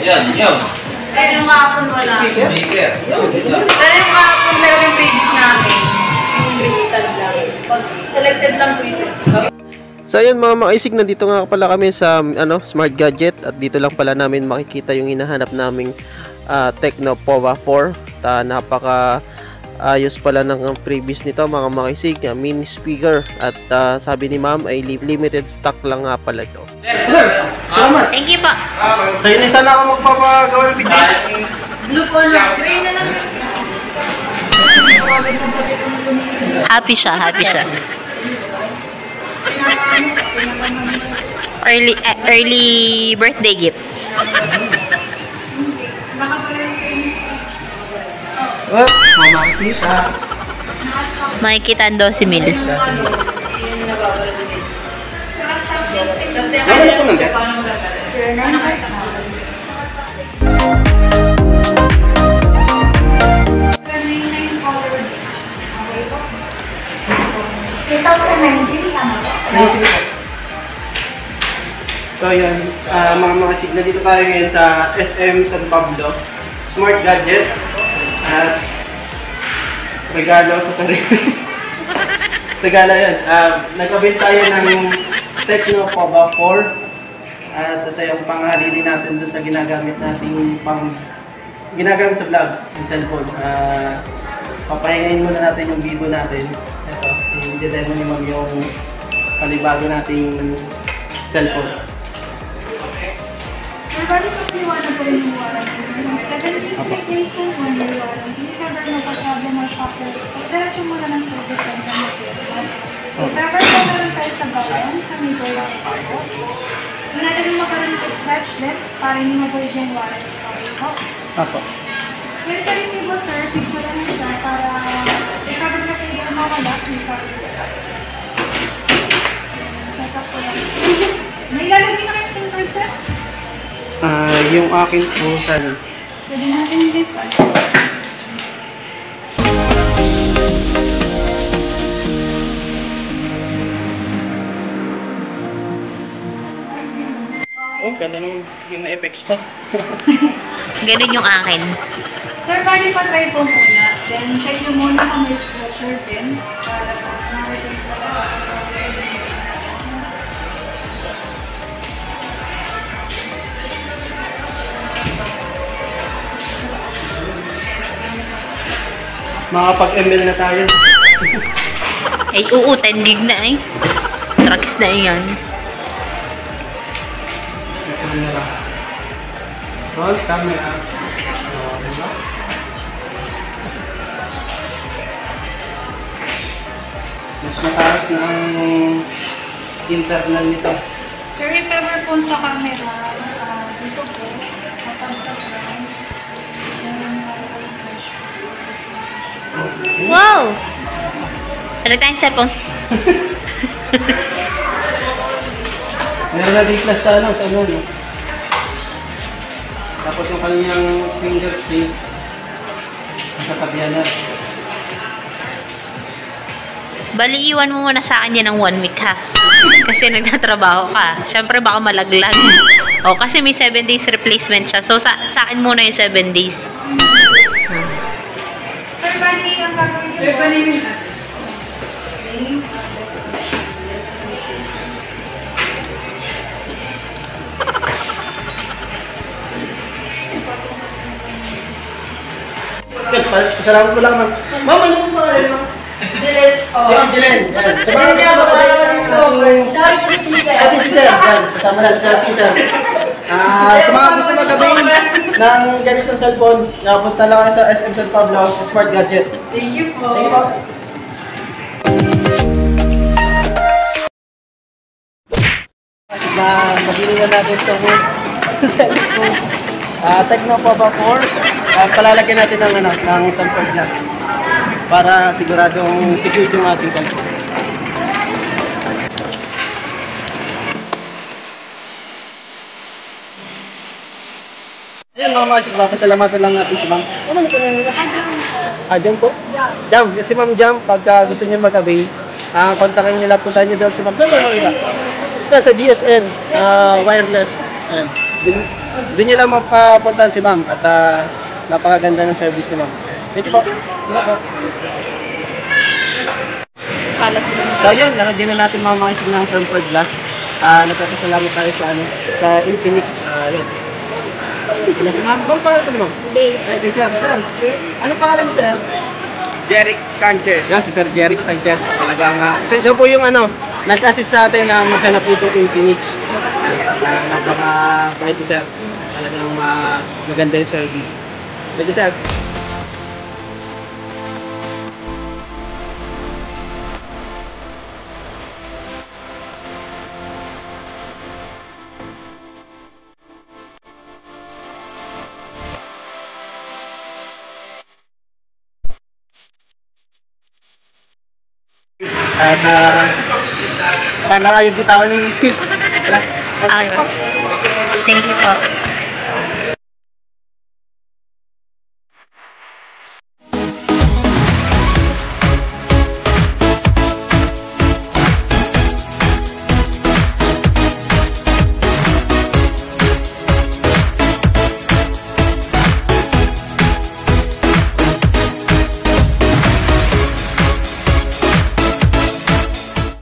Yan, yun. Pero yung kahapon wala. Speaker. Pero yung kahapon meron yung pages namin. Yung crystal lang. Pag selected lang po yun. So ayun mga maisig, nandito nga pala kami sa Smart Gadget at dito lang pala namin makikita yung hinahanap naming Tecno Pova 4. Napaka ayos pala ng previous nito mga makisig, mini speaker at sabi ni ma'am ay limited stock lang nga pala ito. Sir, salamat. Thank you po. Sa'yo na sana ako magpapagawa ng video. Blue po na. Green na lang. Happy siya. Early birthday gift. Mamakita. Makikita ang 12,000. Ano po nang So yun, mga sigla dito tayo ngayon sa SM San Pablo, Smart Gadget at regalo sa sarili. Regalo yun. Nagkabil tayo ng Tecno Pova 4 at ito yung panghalili natin doon sa ginagamit nating ginagamit sa vlog, yung cellphone. Papahingayin muna natin yung Vivo natin. Ito, i-demo ni Ma'am yung palibago nating cellphone. Sir, bali po paliwanag po rin yung warranty. 7 days replacement, 1 year warranty. If ever magpa-problem or factor, diretso muna ng service center na po. If ever po naman tayo sa bayan, sa middle lang po. Hinalagin mo pa rin po scratch left para hindi mabuhay yung warranty po. Apo. Yan sa resibo, sir, fix mo lang siya para i-cover na kayo yung mawala, i-cover na siya. Set up po lang. May ilalagay na kayo SIM card, sir? Yung akin po sana. Pwede natin i-refund. Oh, ganda nung yung effects pa. Ganun yung akin. Sir, bali pa try po muna. Then, check nyo muna kung may structure din. Para po, nakikita po. Makapag-ML na tayo. Ay, oo, 10 gig na eh. Tracks na yan. Ito na lang. Roll camera. Mas mataas ng internal nito. Sir, if ever po sa camera, dito po, kapag sa ground, Wow! Talaga tayong cellphone. Meron na din class sa ano, no? Tapos yung kanyang fingerprint nasa tabihan na. Bali, iwan mo muna sa akin yan ng 1 week ha. Kasi nagtatrabaho ka. Siyempre baka malaglag. O, kasi may 7 days replacement siya. So, sa akin muna yung 7 days. Sir, bali ang gagawin nyo. Sir, bali yung Salamat po lang, ma'am. Ma'am, ano po ba kayo, ma'am? Jilen. Yan, Jilen. Sa mga Ate si Sir. Kasama natin sa Ate Sir. Sa mga gusto mag-avail ng ganitong cellphone, punta lang kayo sa SM San Pablo, Smart Gadget. Thank you po. Thank you po. Mabili na natin itong cellphone. Tecno Pova 4. Palalagyan natin ng tempered glass para siguradong secure yung ating cellphone. Ayan mga mga sigla, pasalamatan lang natin si ma'am. Ano mo po na? Jam po? Jam. Kasi ma'am Jam, pagka gusto niyo mag-avail, kontakin niyo lang, puntahan niyo daw si ma'am. Saan ba? Sa DSN, wireless. Ayan. Doon niyo lang mapapuntahan si ma'am at napakaganda ng service ni ma'am. Thank you po. So yun, nalagyan na natin mga isig ng tempered glass. Nagpapasalamat tayo sa Infinix. Yun. Ma'am, bang pangalan ko ni ma'am? Ay, sir. Ano pangalan sir? Jeric Sanchez. Yan, si Sir Jeric Sanchez. Talagang, siya po yung nag-assist sa atin na maghanap ito Infinix. Napaka-bait sir. Talagang maganda yung service. Thank you, sir. At sana kayo bitawan ng skills. Okay. Thank you po.